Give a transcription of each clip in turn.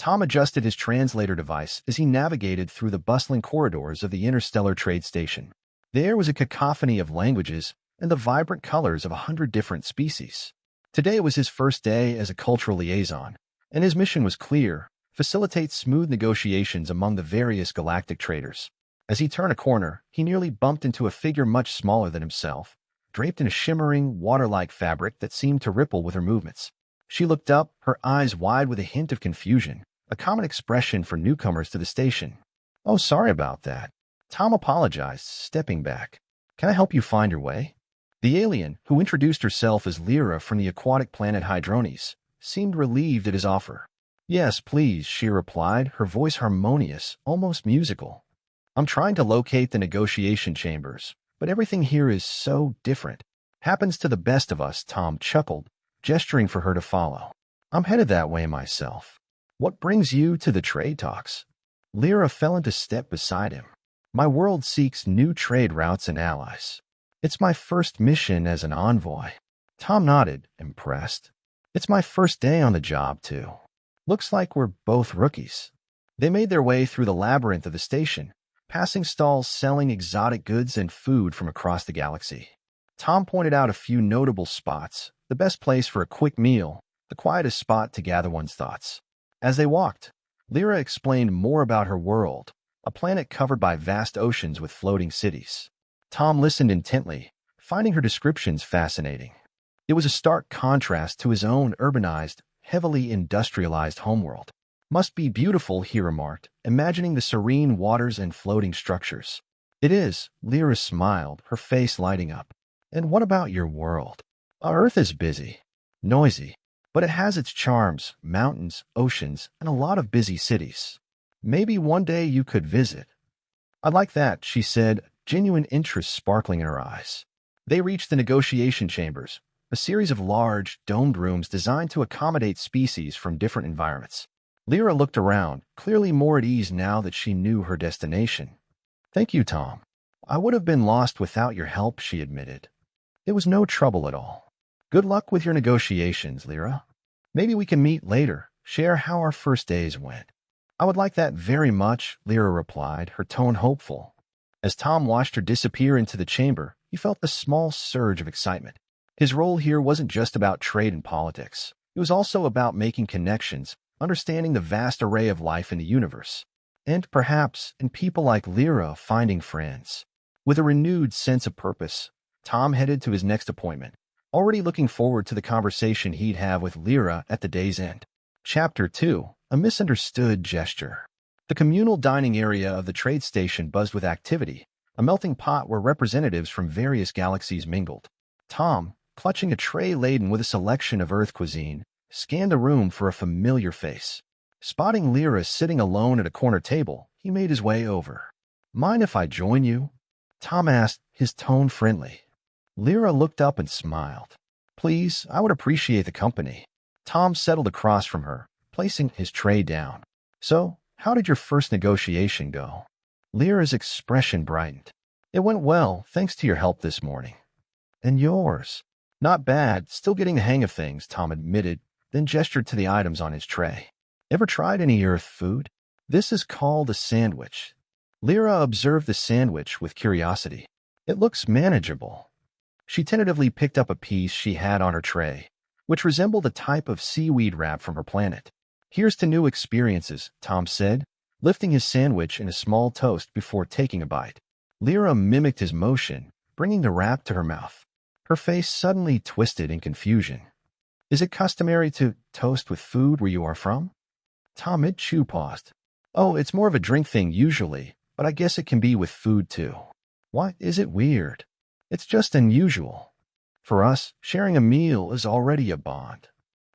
Tom adjusted his translator device as he navigated through the bustling corridors of the interstellar trade station. The air was a cacophony of languages and the vibrant colors of 100 different species. Today was his first day as a cultural liaison, and his mission was clear: facilitate smooth negotiations among the various galactic traders. As he turned a corner, he nearly bumped into a figure much smaller than himself, draped in a shimmering, water-like fabric that seemed to ripple with her movements. She looked up, her eyes wide with a hint of confusion, a common expression for newcomers to the station. "Oh, sorry about that." Tom apologized, stepping back. "Can I help you find your way?" The alien, who introduced herself as Lyra from the aquatic planet Hydrones, seemed relieved at his offer. "Yes, please," she replied, her voice harmonious, almost musical. "I'm trying to locate the negotiation chambers, but everything here is so different. Happens to the best of us," Tom chuckled, gesturing for her to follow. "I'm headed that way myself." "What brings you to the trade talks?" Lyra fell into step beside him. "My world seeks new trade routes and allies. It's my first mission as an envoy." Tom nodded, impressed. "It's my first day on the job, too. Looks like we're both rookies." They made their way through the labyrinth of the station, passing stalls selling exotic goods and food from across the galaxy. Tom pointed out a few notable spots: the best place for a quick meal, the quietest spot to gather one's thoughts. As they walked, Lyra explained more about her world, a planet covered by vast oceans with floating cities. Tom listened intently, finding her descriptions fascinating. It was a stark contrast to his own urbanized, heavily industrialized homeworld. "Must be beautiful," he remarked, imagining the serene waters and floating structures. "It is," Lyra smiled, her face lighting up. "And what about your world?" "Our Earth is busy, noisy, but it has its charms: mountains, oceans, and a lot of busy cities. Maybe one day you could visit." "I'd like that," she said, genuine interest sparkling in her eyes. They reached the negotiation chambers, a series of large, domed rooms designed to accommodate species from different environments. Lyra looked around, clearly more at ease now that she knew her destination. "Thank you, Tom. I would have been lost without your help," she admitted. "It was no trouble at all." "Good luck with your negotiations, Lyra. Maybe we can meet later, share how our first days went." "I would like that very much," Lyra replied, her tone hopeful. As Tom watched her disappear into the chamber, he felt a small surge of excitement. His role here wasn't just about trade and politics. It was also about making connections, understanding the vast array of life in the universe, and perhaps, in people like Lyra, finding friends. With a renewed sense of purpose, Tom headed to his next appointment, already looking forward to the conversation he'd have with Lyra at the day's end. Chapter 2: A Misunderstood Gesture. The communal dining area of the trade station buzzed with activity, a melting pot where representatives from various galaxies mingled. Tom, clutching a tray laden with a selection of Earth cuisine, scanned the room for a familiar face. Spotting Lyra sitting alone at a corner table, he made his way over. "Mind if I join you?" Tom asked, his tone friendly. Lyra looked up and smiled. "Please, I would appreciate the company." Tom settled across from her, placing his tray down. "So, how did your first negotiation go?" Lyra's expression brightened. "It went well, thanks to your help this morning." "And yours?" "Not bad, still getting the hang of things," Tom admitted, then gestured to the items on his tray. "Ever tried any Earth food?" "This is called a sandwich." Lyra observed the sandwich with curiosity. "It looks manageable." She tentatively picked up a piece she had on her tray, which resembled a type of seaweed wrap from her planet. "Here's to new experiences," Tom said, lifting his sandwich in a small toast before taking a bite. Lyra mimicked his motion, bringing the wrap to her mouth. Her face suddenly twisted in confusion. "Is it customary to toast with food where you are from?" Tom mid-chew paused. "Oh, it's more of a drink thing usually, but I guess it can be with food too." "Why is it weird?" "It's just unusual. For us, sharing a meal is already a bond.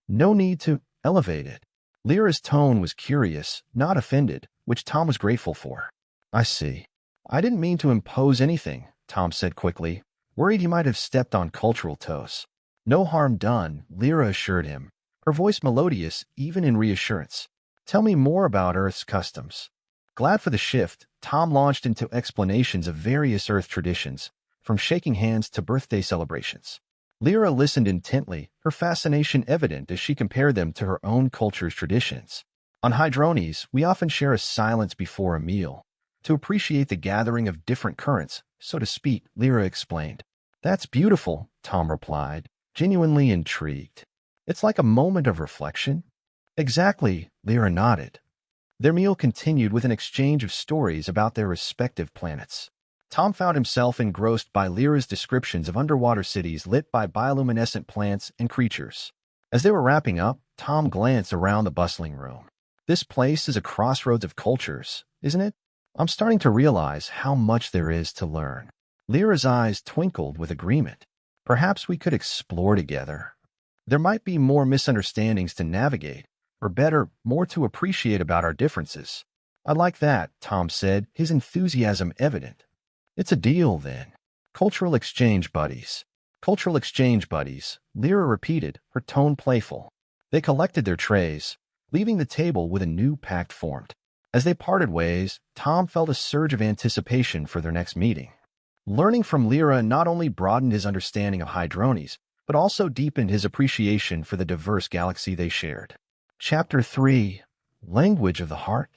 No need to elevate it." Lyra's tone was curious, not offended, which Tom was grateful for. "I see. I didn't mean to impose anything," Tom said quickly, worried he might have stepped on cultural toes. "No harm done," Lyra assured him, her voice melodious even in reassurance. "Tell me more about Earth's customs." Glad for the shift, Tom launched into explanations of various Earth traditions, from shaking hands to birthday celebrations. Lyra listened intently, her fascination evident as she compared them to her own culture's traditions. On Hydrones, we often share a silence before a meal, to appreciate the gathering of different currents, so to speak, Lyra explained. That's beautiful, Tom replied, genuinely intrigued. It's like a moment of reflection. Exactly, Lyra nodded. Their meal continued with an exchange of stories about their respective planets. Tom found himself engrossed by Lyra's descriptions of underwater cities lit by bioluminescent plants and creatures. As they were wrapping up, Tom glanced around the bustling room. This place is a crossroads of cultures, isn't it? I'm starting to realize how much there is to learn. Lyra's eyes twinkled with agreement. Perhaps we could explore together. There might be more misunderstandings to navigate, or better, more to appreciate about our differences. I like that, Tom said, his enthusiasm evident. It's a deal, then. Cultural exchange buddies. Cultural exchange buddies, Lyra repeated, her tone playful. They collected their trays, leaving the table with a new pact formed. As they parted ways, Tom felt a surge of anticipation for their next meeting. Learning from Lyra not only broadened his understanding of Hydrones, but also deepened his appreciation for the diverse galaxy they shared. Chapter 3. Language of the Heart.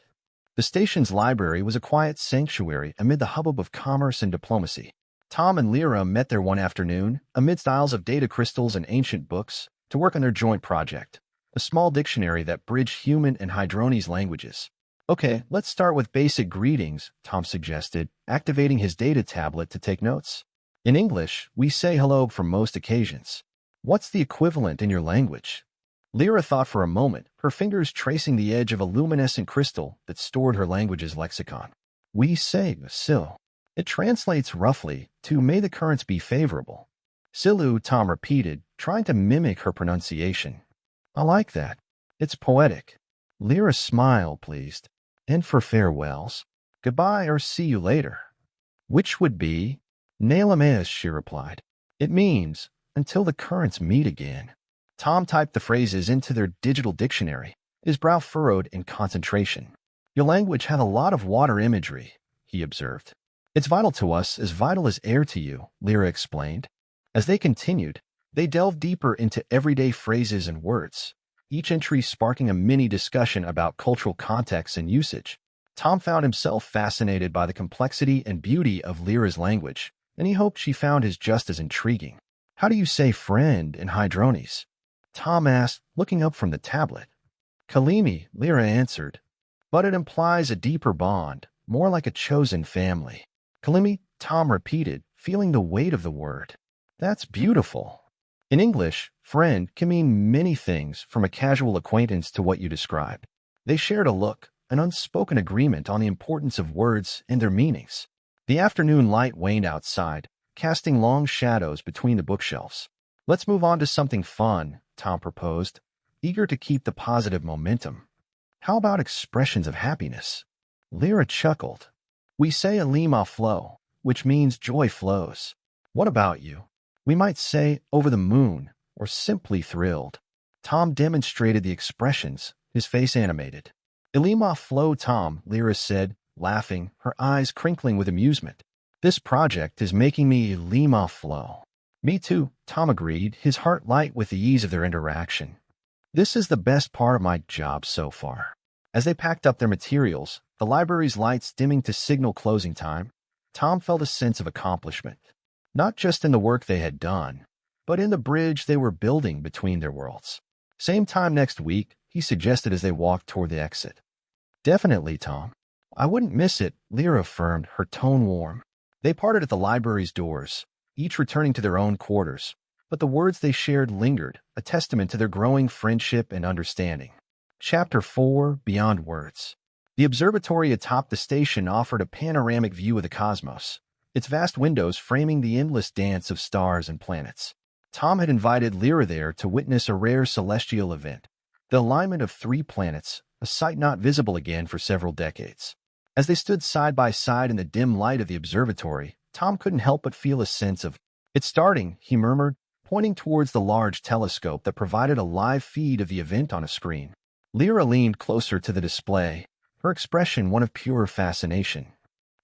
The station's library was a quiet sanctuary amid the hubbub of commerce and diplomacy. Tom and Lyra met there one afternoon, amidst aisles of data crystals and ancient books, to work on their joint project, a small dictionary that bridged human and Hydrones languages. Okay, let's start with basic greetings, Tom suggested, activating his data tablet to take notes. In English, we say hello for most occasions. What's the equivalent in your language? Lyra thought for a moment, her fingers tracing the edge of a luminescent crystal that stored her language's lexicon. We say Sil. It translates roughly to may the currents be favorable. Silu, Tom repeated, trying to mimic her pronunciation. I like that. It's poetic. Lyra smiled, pleased. And for farewells, goodbye or see you later. Which would be? Nalameas, she replied. It means, until the currents meet again. Tom typed the phrases into their digital dictionary, his brow furrowed in concentration. Your language had a lot of water imagery, he observed. It's vital to us, as vital as air to you, Lyra explained. As they continued, they delved deeper into everyday phrases and words, each entry sparking a mini discussion about cultural context and usage. Tom found himself fascinated by the complexity and beauty of Lyra's language, and he hoped she found his just as intriguing. How do you say friend in Hydrones? Tom asked, looking up from the tablet. Kalimi, Lyra answered, but it implies a deeper bond, more like a chosen family. Kalimi, Tom repeated, feeling the weight of the word. That's beautiful. In English, friend can mean many things, from a casual acquaintance to what you described. They shared a look, an unspoken agreement on the importance of words and their meanings. The afternoon light waned outside, casting long shadows between the bookshelves. Let's move on to something fun, Tom proposed, eager to keep the positive momentum. How about expressions of happiness? Lyra chuckled. We say alima flow, which means joy flows. What about you? We might say over the moon, or simply thrilled. Tom demonstrated the expressions, his face animated. Ilima flow, Tom, Lyra said, laughing, her eyes crinkling with amusement. This project is making me Ilima flow. Me too, Tom agreed, his heart light with the ease of their interaction. This is the best part of my job so far. As they packed up their materials, the library's lights dimming to signal closing time, Tom felt a sense of accomplishment. Not just in the work they had done, but in the bridge they were building between their worlds. Same time next week, he suggested as they walked toward the exit. Definitely, Tom. I wouldn't miss it, Lyra affirmed, her tone warm. They parted at the library's doors, each returning to their own quarters, but the words they shared lingered, a testament to their growing friendship and understanding. Chapter 4. Beyond Words. The observatory atop the station offered a panoramic view of the cosmos, its vast windows framing the endless dance of stars and planets. Tom had invited Lyra there to witness a rare celestial event, the alignment of 3 planets, a sight not visible again for several decades. As they stood side by side in the dim light of the observatory, Tom couldn't help but feel a sense of, "It's starting," he murmured, pointing towards the large telescope that provided a live feed of the event on a screen. Lyra leaned closer to the display, her expression one of pure fascination.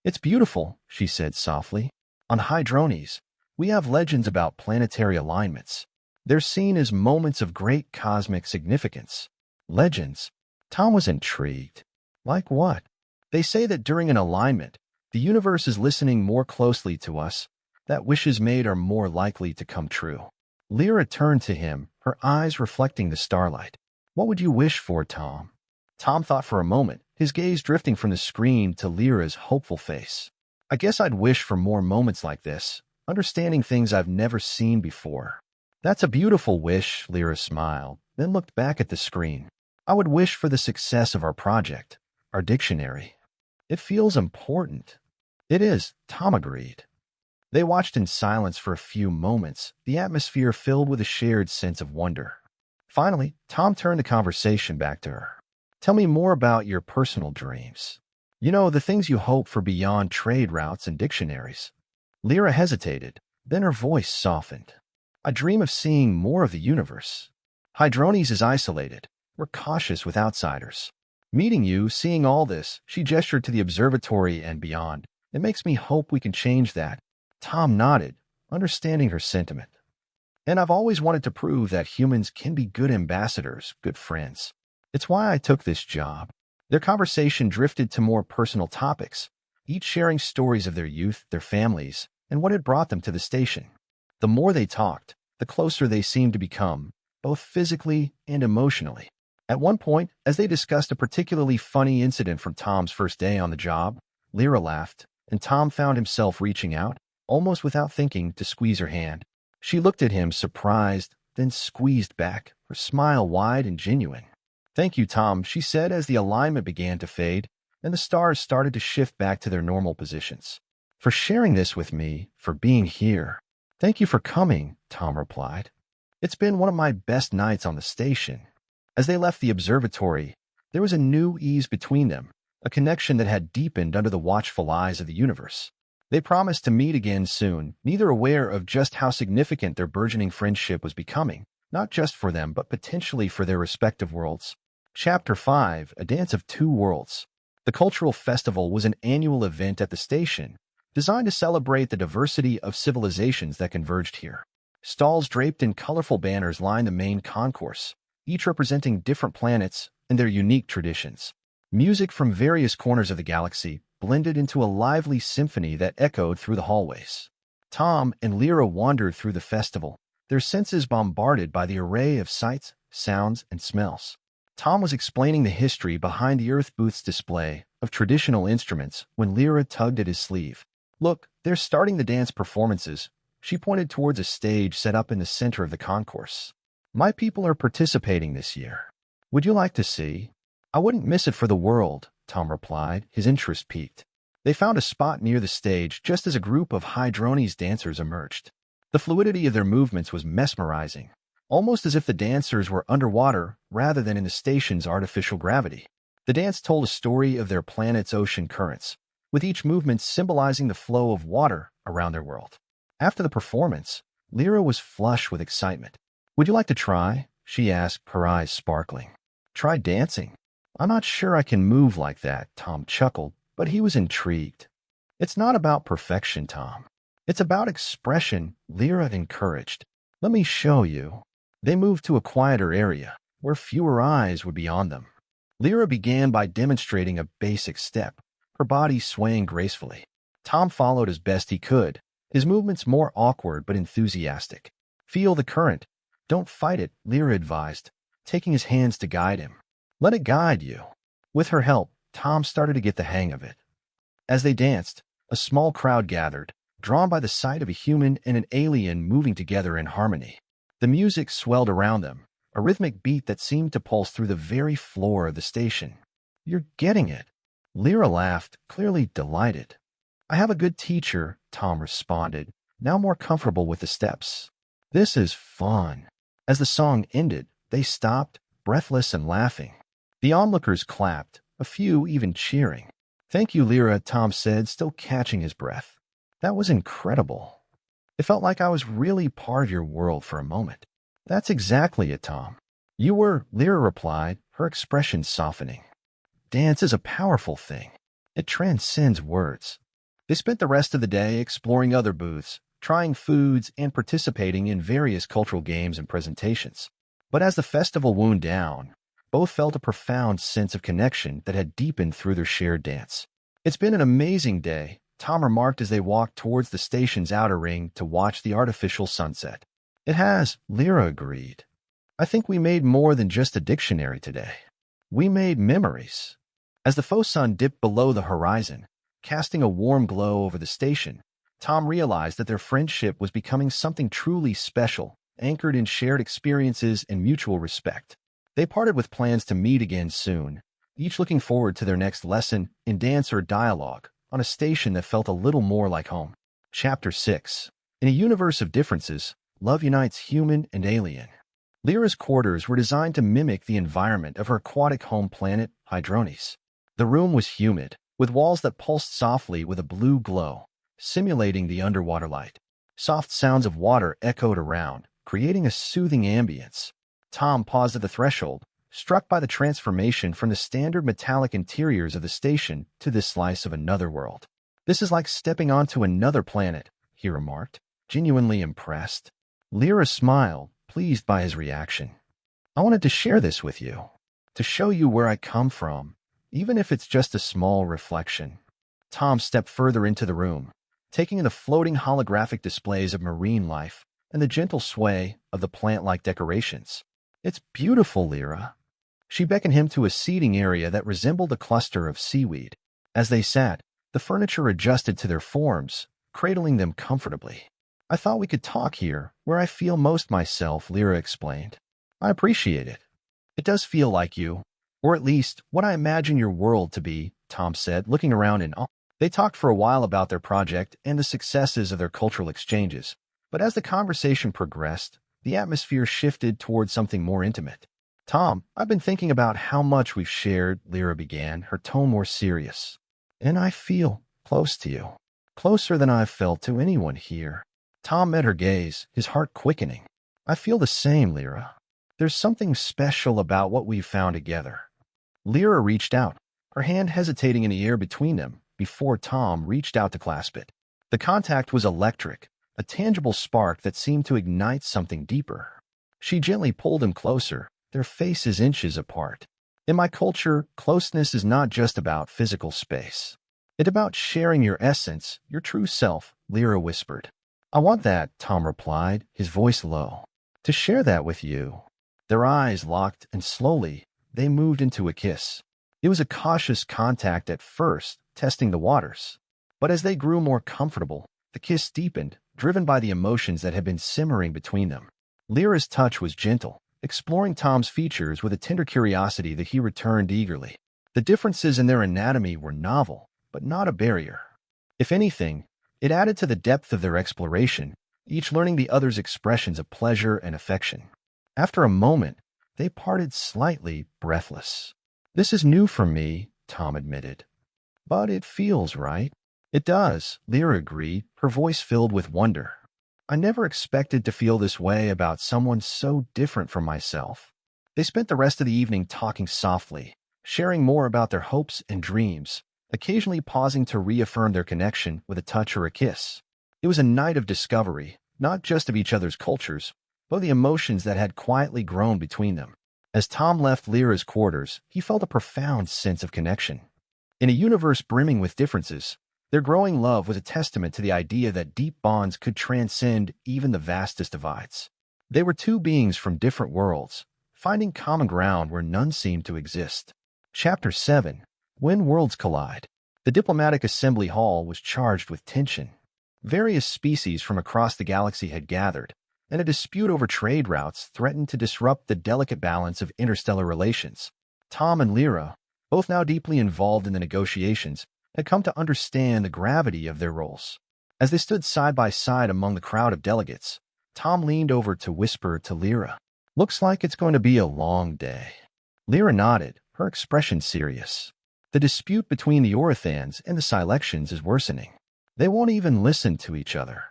"It's beautiful," she said softly. "On Hydrones, we have legends about planetary alignments. They're seen as moments of great cosmic significance. Legends. Tom was intrigued. Like what? They say that during an alignment, the universe is listening more closely to us, that wishes made are more likely to come true. Lyra turned to him, her eyes reflecting the starlight. What would you wish for, Tom? Tom thought for a moment, his gaze drifting from the screen to Lyra's hopeful face. I guess I'd wish for more moments like this, understanding things I've never seen before. That's a beautiful wish, Lyra smiled, then looked back at the screen. I would wish for the success of our project, our dictionary. It feels important. It is, Tom agreed. They watched in silence for a few moments, the atmosphere filled with a shared sense of wonder. Finally, Tom turned the conversation back to her. Tell me more about your personal dreams. You know, the things you hope for beyond trade routes and dictionaries. Lyra hesitated, then her voice softened. I dream of seeing more of the universe. Hydrones is isolated. We're cautious with outsiders. Meeting you, seeing all this, she gestured to the observatory and beyond. It makes me hope we can change that. Tom nodded, understanding her sentiment. And I've always wanted to prove that humans can be good ambassadors, good friends. It's why I took this job. Their conversation drifted to more personal topics, each sharing stories of their youth, their families, and what had brought them to the station. The more they talked, the closer they seemed to become, both physically and emotionally. At one point, as they discussed a particularly funny incident from Tom's first day on the job, Lyra laughed, and Tom found himself reaching out, almost without thinking, to squeeze her hand. She looked at him, surprised, then squeezed back, her smile wide and genuine. Thank you, Tom, she said as the alignment began to fade, and the stars started to shift back to their normal positions. For sharing this with me, for being here. Thank you for coming, Tom replied. It's been one of my best nights on the station. As they left the observatory, there was a new ease between them, a connection that had deepened under the watchful eyes of the universe. They promised to meet again soon, neither aware of just how significant their burgeoning friendship was becoming, not just for them but potentially for their respective worlds. Chapter 5, A Dance of Two Worlds. The cultural festival was an annual event at the station, designed to celebrate the diversity of civilizations that converged here. Stalls draped in colorful banners lined the main concourse, each representing different planets and their unique traditions. Music from various corners of the galaxy blended into a lively symphony that echoed through the hallways. Tom and Lyra wandered through the festival, their senses bombarded by the array of sights, sounds, and smells. Tom was explaining the history behind the Earth booth's display of traditional instruments when Lyra tugged at his sleeve. Look, they're starting the dance performances. She pointed towards a stage set up in the center of the concourse. My people are participating this year. Would you like to see? I wouldn't miss it for the world, Tom replied, his interest piqued. They found a spot near the stage just as a group of Hydrones dancers emerged. The fluidity of their movements was mesmerizing, almost as if the dancers were underwater rather than in the station's artificial gravity. The dance told a story of their planet's ocean currents, with each movement symbolizing the flow of water around their world. After the performance, Lyra was flush with excitement. Would you like to try? She asked, her eyes sparkling. Try dancing? I'm not sure I can move like that, Tom chuckled, but he was intrigued. It's not about perfection, Tom. It's about expression, Lyra encouraged. Let me show you. They moved to a quieter area, where fewer eyes would be on them. Lyra began by demonstrating a basic step, her body swaying gracefully. Tom followed as best he could, his movements more awkward but enthusiastic. Feel the current. Don't fight it, Lyra advised, taking his hands to guide him. Let it guide you. With her help, Tom started to get the hang of it. As they danced, a small crowd gathered, drawn by the sight of a human and an alien moving together in harmony. The music swelled around them, a rhythmic beat that seemed to pulse through the very floor of the station. You're getting it. Lyra laughed, clearly delighted. I have a good teacher, Tom responded, now more comfortable with the steps. This is fun. As the song ended, they stopped, breathless and laughing. The onlookers clapped, a few even cheering. Thank you, Lyra, Tom said, still catching his breath. That was incredible. It felt like I was really part of your world for a moment. That's exactly it, Tom. You were, Lyra replied, her expression softening. Dance is a powerful thing. It transcends words. They spent the rest of the day exploring other booths, trying foods, and participating in various cultural games and presentations. But as the festival wound down, Both felt a profound sense of connection that had deepened through their shared dance. "It's been an amazing day," Tom remarked as they walked towards the station's outer ring to watch the artificial sunset. "It has," Lyra agreed. "I think we made more than just a dictionary today. We made memories." As the faux sun dipped below the horizon, casting a warm glow over the station, Tom realized that their friendship was becoming something truly special, anchored in shared experiences and mutual respect. They parted with plans to meet again soon, each looking forward to their next lesson in dance or dialogue on a station that felt a little more like home. Chapter 6. In a universe of differences, love unites human and alien. Lyra's quarters were designed to mimic the environment of her aquatic home planet, Hydronis. The room was humid, with walls that pulsed softly with a blue glow, simulating the underwater light. Soft sounds of water echoed around, creating a soothing ambience. Tom paused at the threshold, struck by the transformation from the standard metallic interiors of the station to this slice of another world. "This is like stepping onto another planet," he remarked, genuinely impressed. Lyra smiled, pleased by his reaction. "I wanted to share this with you, to show you where I come from, even if it's just a small reflection." Tom stepped further into the room, taking in the floating holographic displays of marine life and the gentle sway of the plant-like decorations. "It's beautiful, Lyra." She beckoned him to a seating area that resembled a cluster of seaweed. As they sat, the furniture adjusted to their forms, cradling them comfortably. "I thought we could talk here, where I feel most myself," Lyra explained. "I appreciate it. It does feel like you, or at least what I imagine your world to be," Tom said, looking around in awe. They talked for a while about their project and the successes of their cultural exchanges, but as the conversation progressed, the atmosphere shifted towards something more intimate. "Tom, I've been thinking about how much we've shared," Lyra began, her tone more serious. "And I feel close to you, closer than I've felt to anyone here." Tom met her gaze, his heart quickening. "I feel the same, Lyra. There's something special about what we've found together." Lyra reached out, her hand hesitating in the air between them before Tom reached out to clasp it. The contact was electric, a tangible spark that seemed to ignite something deeper. She gently pulled him closer, their faces inches apart. "In my culture, closeness is not just about physical space. It's about sharing your essence, your true self," Lyra whispered. "I want that," Tom replied, his voice low. "To share that with you." Their eyes locked, and slowly, they moved into a kiss. It was a cautious contact at first, testing the waters. But as they grew more comfortable, the kiss deepened, driven by the emotions that had been simmering between them. Lyra's touch was gentle, exploring Tom's features with a tender curiosity that he returned eagerly. The differences in their anatomy were novel, but not a barrier. If anything, it added to the depth of their exploration, each learning the other's expressions of pleasure and affection. After a moment, they parted slightly breathless. "This is new for me," Tom admitted. "But it feels right." "It does," Lyra agreed, her voice filled with wonder. "I never expected to feel this way about someone so different from myself." They spent the rest of the evening talking softly, sharing more about their hopes and dreams, occasionally pausing to reaffirm their connection with a touch or a kiss. It was a night of discovery, not just of each other's cultures, but of the emotions that had quietly grown between them. As Tom left Lyra's quarters, he felt a profound sense of connection. In a universe brimming with differences, their growing love was a testament to the idea that deep bonds could transcend even the vastest divides. They were two beings from different worlds, finding common ground where none seemed to exist. Chapter 7. When Worlds Collide. The diplomatic assembly hall was charged with tension. Various species from across the galaxy had gathered, and a dispute over trade routes threatened to disrupt the delicate balance of interstellar relations. Tom and Lyra, both now deeply involved in the negotiations, had come to understand the gravity of their roles. As they stood side by side among the crowd of delegates, Tom leaned over to whisper to Lyra, "Looks like it's going to be a long day." Lyra nodded, her expression serious. "The dispute between the Orithans and the Silexians is worsening. They won't even listen to each other."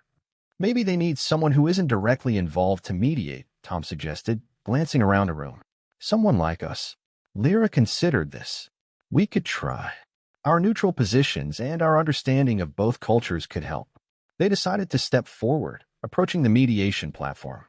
"Maybe they need someone who isn't directly involved to mediate," Tom suggested, glancing around the room. "Someone like us." Lyra considered this. "We could try. Our neutral positions and our understanding of both cultures could help." They decided to step forward, approaching the mediation platform.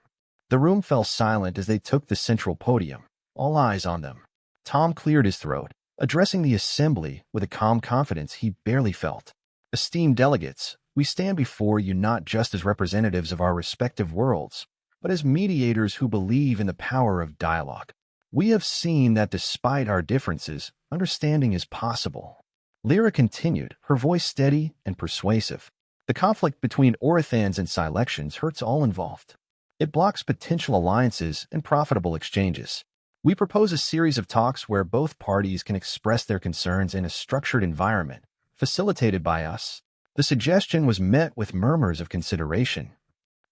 The room fell silent as they took the central podium, all eyes on them. Tom cleared his throat, addressing the assembly with a calm confidence he barely felt. Esteemed delegates, we stand before you not just as representatives of our respective worlds, but as mediators who believe in the power of dialogue. We have seen that despite our differences, understanding is possible. Lyra continued, her voice steady and persuasive. The conflict between Orithans and Silections hurts all involved. It blocks potential alliances and profitable exchanges. We propose a series of talks where both parties can express their concerns in a structured environment, facilitated by us. The suggestion was met with murmurs of consideration.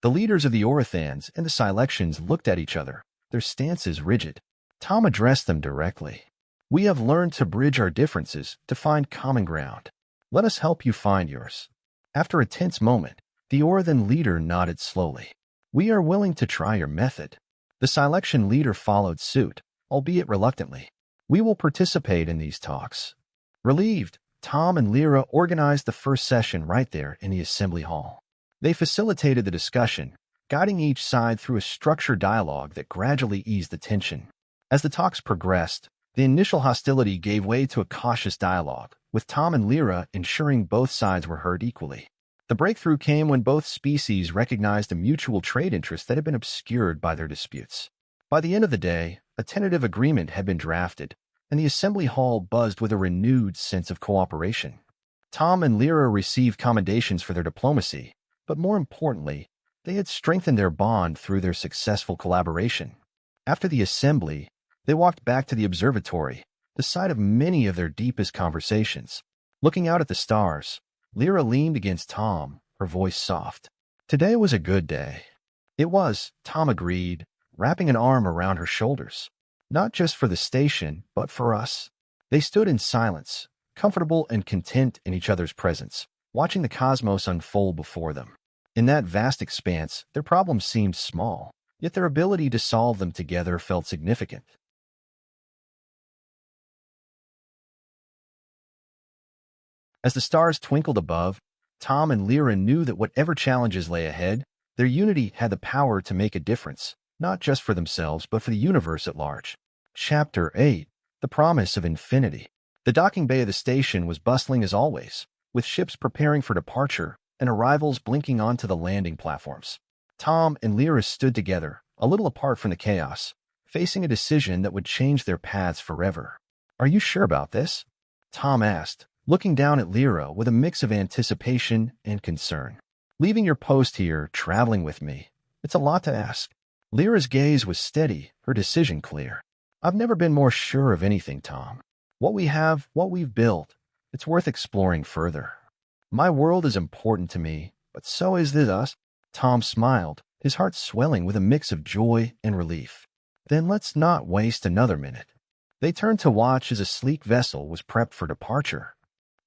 The leaders of the Orithans and the Silections looked at each other, their stances rigid. Tom addressed them directly. We have learned to bridge our differences to find common ground. Let us help you find yours. After a tense moment, the Orithan leader nodded slowly. We are willing to try your method. The Silection leader followed suit, albeit reluctantly. We will participate in these talks. Relieved, Tom and Lyra organized the first session right there in the assembly hall. They facilitated the discussion, guiding each side through a structured dialogue that gradually eased the tension. As the talks progressed, the initial hostility gave way to a cautious dialogue, with Tom and Lyra ensuring both sides were heard equally. The breakthrough came when both species recognized a mutual trade interest that had been obscured by their disputes. By the end of the day, a tentative agreement had been drafted, and the assembly hall buzzed with a renewed sense of cooperation. Tom and Lyra received commendations for their diplomacy, but more importantly, they had strengthened their bond through their successful collaboration. After the assembly, they walked back to the observatory, the site of many of their deepest conversations. Looking out at the stars, Lyra leaned against Tom, her voice soft. Today was a good day. It was, Tom agreed, wrapping an arm around her shoulders. Not just for the station, but for us. They stood in silence, comfortable and content in each other's presence, watching the cosmos unfold before them. In that vast expanse, their problems seemed small, yet their ability to solve them together felt significant. As the stars twinkled above, Tom and Lyra knew that whatever challenges lay ahead, their unity had the power to make a difference, not just for themselves but for the universe at large. Chapter 8. The Promise of Infinity. The docking bay of the station was bustling as always, with ships preparing for departure and arrivals blinking onto the landing platforms. Tom and Lyra stood together, a little apart from the chaos, facing a decision that would change their paths forever. Are you sure about this? Tom asked, looking down at Lyra with a mix of anticipation and concern. Leaving your post here, traveling with me, it's a lot to ask. Lyra's gaze was steady, her decision clear. I've never been more sure of anything, Tom. What we have, what we've built, it's worth exploring further. My world is important to me, but so is this us. Tom smiled, his heart swelling with a mix of joy and relief. Then let's not waste another minute. They turned to watch as a sleek vessel was prepped for departure.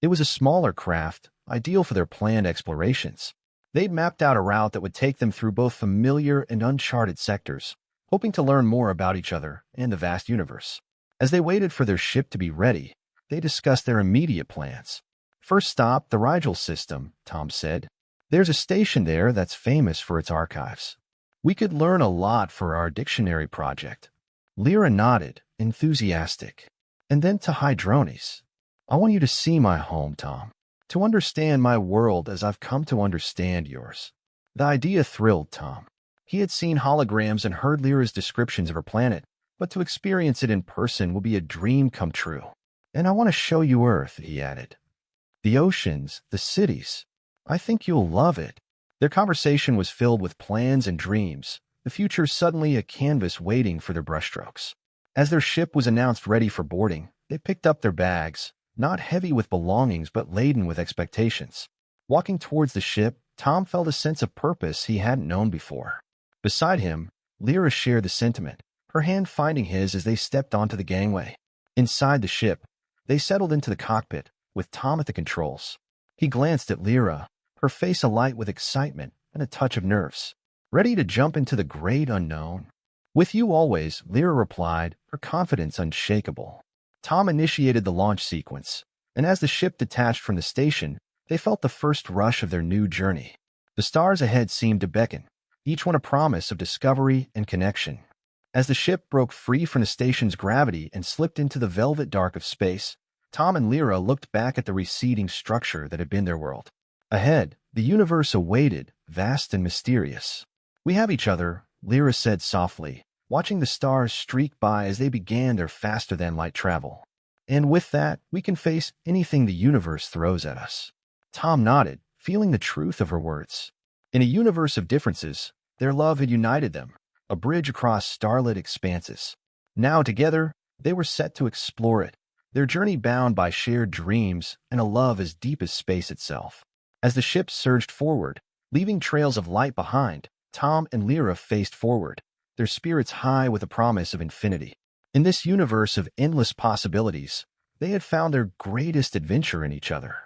It was a smaller craft, ideal for their planned explorations. They'd mapped out a route that would take them through both familiar and uncharted sectors, hoping to learn more about each other and the vast universe. As they waited for their ship to be ready, they discussed their immediate plans. First stop, the Rigel system, Tom said. There's a station there that's famous for its archives. We could learn a lot for our dictionary project. Lyra nodded, enthusiastic. And then to Hydrones. I want you to see my home, Tom. To understand my world as I've come to understand yours. The idea thrilled Tom. He had seen holograms and heard Lyra's descriptions of her planet, but to experience it in person will be a dream come true. And I want to show you Earth, he added. The oceans, the cities. I think you'll love it. Their conversation was filled with plans and dreams, the future suddenly a canvas waiting for their brushstrokes. As their ship was announced ready for boarding, they picked up their bags, not heavy with belongings but laden with expectations. Walking towards the ship, Tom felt a sense of purpose he hadn't known before. Beside him, Lyra shared the sentiment, her hand finding his as they stepped onto the gangway. Inside the ship, they settled into the cockpit, with Tom at the controls. He glanced at Lyra, her face alight with excitement and a touch of nerves. Ready to jump into the great unknown? With you always, Lyra replied, her confidence unshakable. Tom initiated the launch sequence, and as the ship detached from the station, they felt the first rush of their new journey. The stars ahead seemed to beckon, each one a promise of discovery and connection. As the ship broke free from the station's gravity and slipped into the velvet dark of space, Tom and Lyra looked back at the receding structure that had been their world. Ahead, the universe awaited, vast and mysterious. "We have each other," Lyra said softly, watching the stars streak by as they began their faster-than-light travel. "And with that, we can face anything the universe throws at us." Tom nodded, feeling the truth of her words. In a universe of differences, their love had united them, a bridge across starlit expanses. Now together, they were set to explore it, their journey bound by shared dreams and a love as deep as space itself. As the ship surged forward, leaving trails of light behind, Tom and Lyra faced forward, their spirits high with the promise of infinity. In this universe of endless possibilities, they had found their greatest adventure in each other.